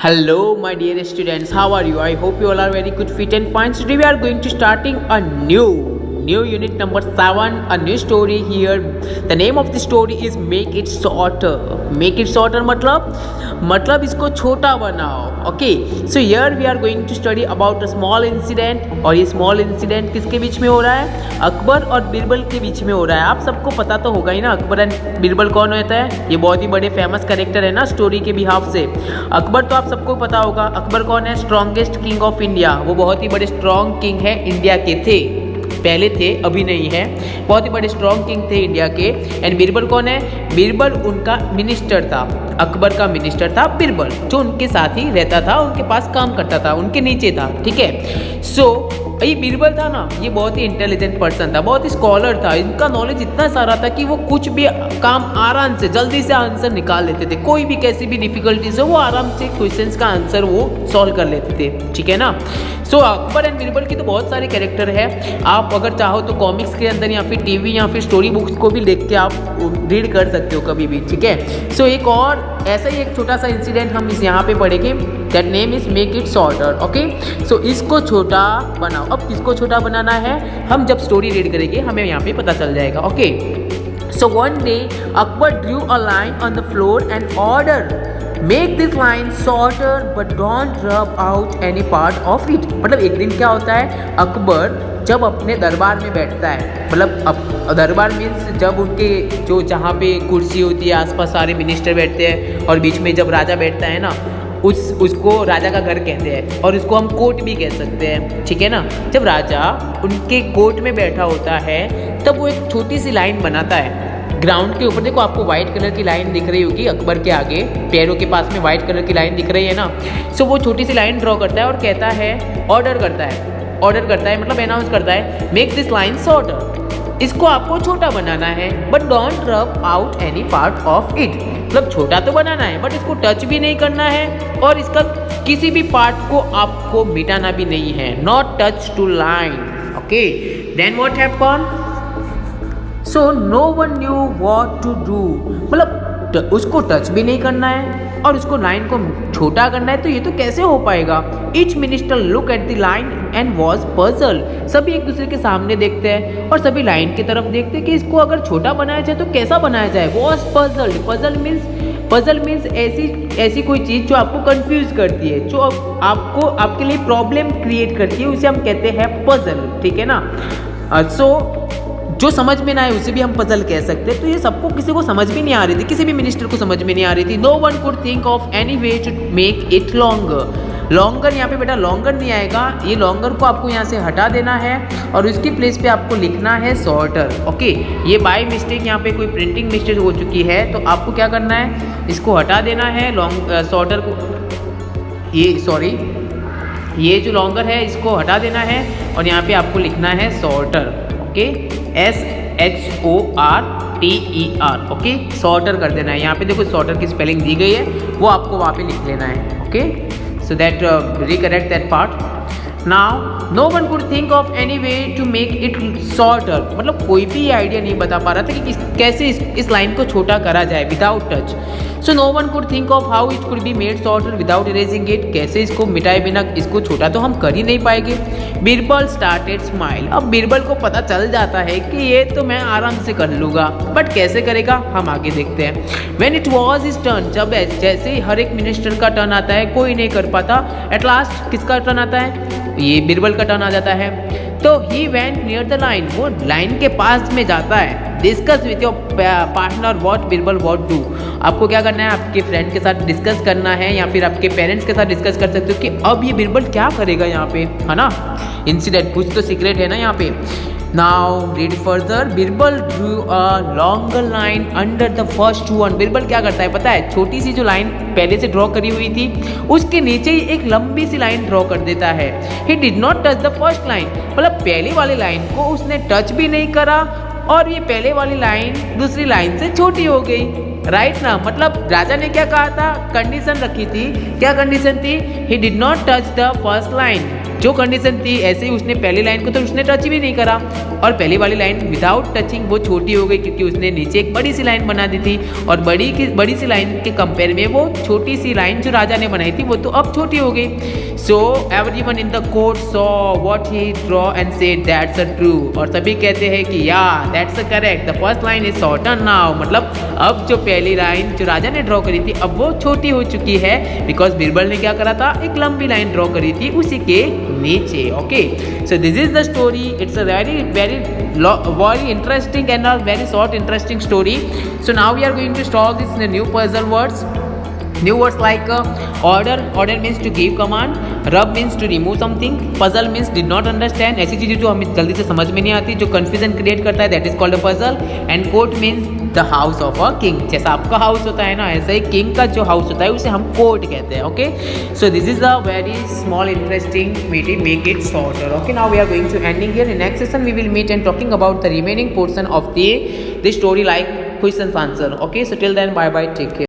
Hello, my dear students. How are you? I hope you all are very good, fit and fine. Today we are going to starting a new unit number 7, a new story here. The name of the story is Make It Shorter. Make it shorter मतलब इसको छोटा बनाओ. Okay. So here we are going to study about a small incident. और ये small incident किसके बीच में हो रहा है? अकबर और बीरबल के बीच में हो रहा है. आप सबको पता तो होगा ही ना अकबर एंड बीरबल कौन होता है. ये बहुत ही बड़े फेमस कैरेक्टर है ना स्टोरी के बिहाफ से. अकबर तो आप सबको पता होगा. अकबर कौन है? Strongest king of India. वो बहुत ही बड़े स्ट्रॉन्ग किंग है इंडिया के थे. पहले थे, अभी नहीं है. बहुत ही बड़े स्ट्रॉन्ग किंग थे इंडिया के. एंड बीरबल कौन है? बीरबल उनका मिनिस्टर था. अकबर का मिनिस्टर था बीरबल, जो उनके साथ ही रहता था, उनके पास काम करता था, उनके नीचे था. ठीक है. सो ये बीरबल था ना, ये बहुत ही इंटेलिजेंट पर्सन था, बहुत ही स्कॉलर था. इनका नॉलेज इतना सारा था कि वो कुछ भी काम आराम से जल्दी से आंसर निकाल लेते थे. कोई भी कैसी भी डिफिकल्टीज हो वो आराम से क्वेश्चंस का आंसर वो सॉल्व कर लेते थे. ठीक है ना. सो अकबर एंड बीरबल की तो बहुत सारे कैरेक्टर है. आप अगर चाहो तो कॉमिक्स के अंदर या फिर टीवी या फिर स्टोरी बुक्स को भी लेख के आप रीड कर सकते हो कभी भी. ठीक है. सो एक और ऐसा ही एक छोटा सा इंसिडेंट हम इस यहाँ पे पढ़ेंगे. That name is make it shorter. Okay. So इसको छोटा बनाओ. अब किसको छोटा बनाना है हम जब स्टोरी रीड करेंगे हमें यहाँ पे पता चल जाएगा. Okay. So one day Akbar drew a line on the floor and order make this line shorter but don't rub out any part of it. मतलब एक दिन क्या होता है, अकबर जब अपने दरबार में बैठता है, मतलब अब दरबार मीन्स जब उनके जो जहाँ पे कुर्सी होती है आसपास सारे मिनिस्टर बैठते हैं और बीच में जब राजा बैठता है ना, उसको राजा का घर कहते हैं और उसको हम कोर्ट भी कह सकते हैं. ठीक है ना. जब राजा उनके कोर्ट में बैठा होता है तब वो एक छोटी सी लाइन बनाता है ग्राउंड के ऊपर. देखो आपको व्हाइट कलर की लाइन दिख रही होगी अकबर के आगे, पैरों के पास में व्हाइट कलर की लाइन दिख रही है ना. सो वो छोटी सी लाइन ड्रॉ करता है और कहता है, ऑर्डर करता है मतलब अनाउंस करता है, मेक दिस लाइन शॉर्टर. इसको आपको छोटा बनाना है but don't rub out any part of it. मतलब छोटा तो बनाना है बट इसको टच भी नहीं करना है और इसका किसी भी पार्ट को आपको मिटाना भी नहीं है. Not touch to line. Okay. Then what happen? So no one knew what to do. मतलब उसको टच भी नहीं करना है और उसको लाइन को छोटा करना है, तो ये तो कैसे हो पाएगा. Each minister look at the line and was puzzle. सभी एक दूसरे के सामने देखते हैं और सभी लाइन की तरफ देखते हैं कि इसको अगर छोटा बनाया जाए तो कैसा बनाया जाए. Was puzzled. पजल मीन्स ऐसी कोई चीज़ जो आपको कंफ्यूज करती है, जो आपको आपके लिए प्रॉब्लम क्रिएट करती है, उसे हम कहते हैं पजल. ठीक है ना. सो जो समझ में ना आए उसे भी हम पजल कह सकते हैं. तो ये सबको किसी को समझ में नहीं आ रही थी, किसी भी मिनिस्टर को समझ में नहीं आ रही थी. No one could think of any way to make it longer. यहाँ पे बेटा लॉन्गर नहीं आएगा, ये लॉन्गर को आपको यहाँ से हटा देना है और उसकी प्लेस पे आपको लिखना है शॉर्टर. ओके. ये बाय मिस्टेक यहाँ पे कोई प्रिंटिंग मिस्टेक हो चुकी है, तो आपको क्या करना है, इसको हटा देना है शॉर्टर को. ये जो लॉन्गर है इसको हटा देना है और यहाँ पे आपको लिखना है shorter. Okay. SHORTER. Okay. Shorter कर देना है. यहाँ पे देखो शॉर्टर की स्पेलिंग दी गई है, वो आपको वहाँ पे लिख लेना है. Okay. So that recorrect that part. Now no one could think of any way to make it shorter. मतलब कोई भी आइडिया नहीं बता पा रहा था कि कैसे इस लाइन को छोटा करा जाए without touch. So no one could think of how it could be made shorter without erasing it. कैसे इसको मिटाए बिना इसको छोटा तो हम कर ही नहीं पाएंगे. Birbal started smile. अब बीरबल को पता चल जाता है कि ये तो मैं आराम से कर लूँगा, बट कैसे करेगा हम आगे देखते हैं. When it was his turn. जब जैसे हर एक मिनिस्टर का टर्न आता है कोई नहीं कर पाता, एट लास्ट किसका टर्न आता है, ये बीरबल का टर्न आ जाता है. तो he went near the line. वो लाइन के पास में जाता है. Discuss with your partner what Birbal what do. आपको क्या करना है, आपके फ्रेंड के साथ डिस्कस करना है या फिर आपके पेरेंट्स के साथ डिस्कस कर सकते हो कि अब ये बीरबल क्या करेगा यहाँ पे, है ना. इंसिडेंट कुछ तो सीक्रेट है ना यहाँ पे. Now read further. Birbal drew a longer line under the first one. Birbal क्या करता है पता है, छोटी सी जो लाइन पहले से ड्रॉ करी हुई थी उसके नीचे ही एक लंबी सी लाइन ड्रॉ कर देता है. He did not touch the first line. मतलब पहली वाली लाइन को उसने टच भी नहीं करा और ये पहले वाली लाइन दूसरी लाइन से छोटी हो गई. राइट ना. मतलब राजा ने क्या कहा था, कंडीशन रखी थी. क्या कंडीशन थी, he did not touch the first line. जो कंडीशन थी ऐसे ही उसने पहली लाइन को तो उसने टच भी नहीं करा, और पहली वाली लाइन विदाउट टचिंग वो छोटी हो गई क्योंकि उसने नीचे एक बड़ी सी लाइन बना दी थी, और बड़ी सी लाइन के कंपेयर में वो छोटी सी लाइन जो राजा ने बनाई थी वो तो अब छोटी हो गई। So everyone in the court saw what he draw and said that's a true, और सभी कहते हैं कि या that's a correct, the first line is shorter now, मतलब अब जो पहली लाइन जो राजा ने ड्रॉ करी थी अब वो छोटी हो चुकी है, बिकॉज बीरबल ने क्या करा था, एक लंबी लाइन ड्रॉ करी थी उसी के नीचे। Okay, so this is the story, it's a very interesting and a very short interesting story. So now we are going to solve this new puzzle words. New words like order means to give command, rub means to remove something, puzzle means did not understand, ऐसी चीज़ें जो हमें जल्दी से समझ में नहीं आती, जो confusion create करता है, that is called a puzzle. And court means the house of a king, जैसा आपका हाउस होता है ना, ऐसा ही किंग का जो हाउस होता है उसे हम कोर्ट कहते हैं। Okay, so this is a very small interesting meeting, make it shorter. Okay, now we are going to ending here, in next session we will meet and talking about the remaining portion of the story like question answer. Okay, so till then bye bye, take care.